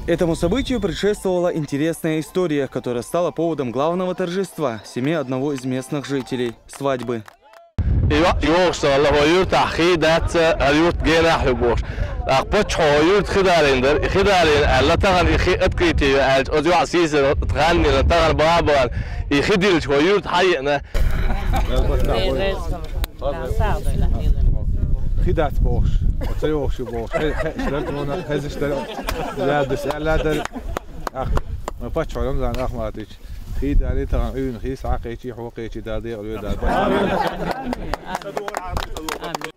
Этому событию предшествовала интересная история, которая стала поводом главного торжества семьи одного из местных жителей – свадьбы. خدعت بوش وتلوش بوش هزلتونا هزشتر لا بس لا در أخ ما بتشو علوم زان أخ ما تيجي خيد عليه ترى عيون خيس عقيتي حوقيتي دادي أولي داد.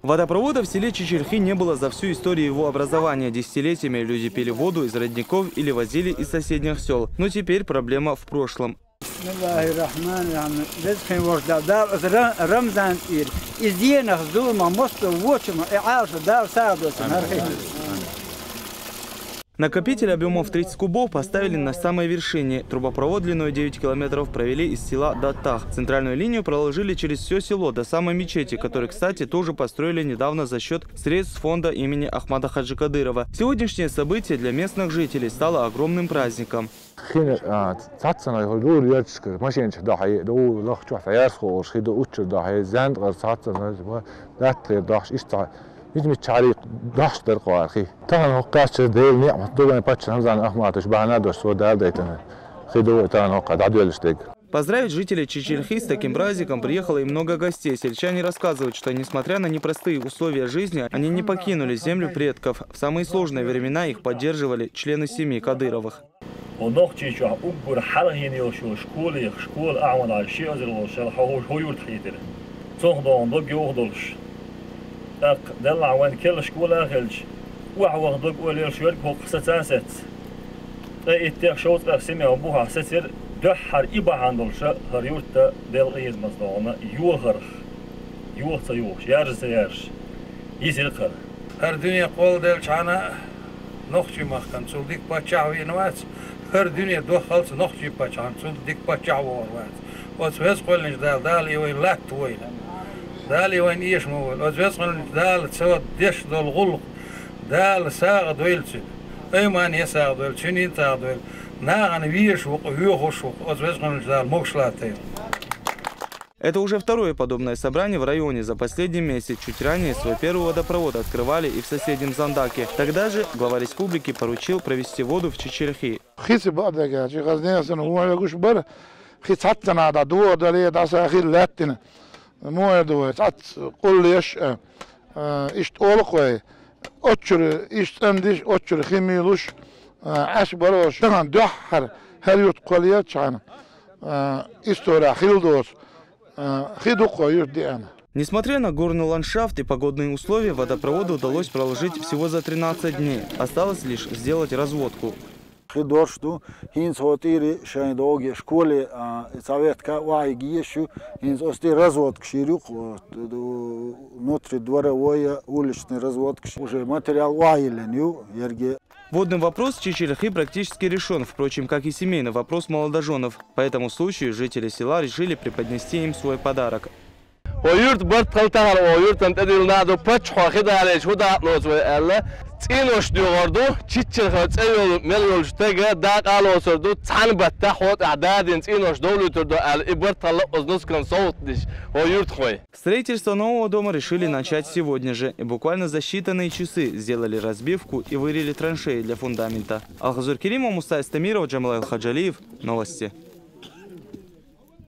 Водопровода в селе Чечерхи не было за всю историю его образования. Десятилетиями люди пили воду из родников или возили из соседних сел. Но теперь проблема в прошлом. Накопитель объемов 30 кубов поставили на самой вершине. Трубопровод длиной 9 километров провели из села Даттах. Центральную линию проложили через все село до самой мечети, которую, кстати, тоже построили недавно за счет средств фонда имени Ахмада Хаджи Кадырова. Сегодняшнее событие для местных жителей стало огромным праздником. Поздравить жителей Чечерхи с таким праздником приехало и много гостей. Сельчане рассказывают, что несмотря на непростые условия жизни, они не покинули землю предков. В самые сложные времена их поддерживали члены семьи Кадыровых. دحر إبا عندلش هريوت دل إيز مصدومة يوهرخ يوهت يوهش يارس يارش يسيرخر هر دنيا قول دل شانا نخشي مخكن صدق بتشعوي نوات هر دنيا دو خلص نخشي بتشعن صدق بتشعوي نوات وتوهس قول نجدال دال يوين لا توين دال يوين إيش مول وتوهس قول نجدال تسوى دش دل غلق دال ساق دويلتي أيمان يساق دويل شنين ساق دويل. Это уже второе подобное собрание в районе. За последний месяц чуть ранее свой первый водопровод открывали и в соседнем Зандаке. Тогда же глава республики поручил провести воду в Чечерхи. Несмотря на горный ландшафт и погодные условия, водопроводу удалось проложить всего за 13 дней. Осталось лишь сделать разводку. Уже материал Водный вопрос в Чечерхи практически решен, впрочем, как и семейный вопрос молодоженов. По этому случаю жители села решили преподнести им свой подарок. تينوش ديوردو تشيتشر خاتيو مليولش تاجا داق على صردو تعنبت تحوت اعداد تينوش دولة تردو الإبر طلق أزنوس كان صوت ديش هو يرد خوي. Строительство нового дома решили начать сегодня же. И буквально за считанные часы сделали разбивку и вырыли траншеи для фундамента. Алхазур Керимов, Муса Истамиров, Джамал Хаджалиев. Новости.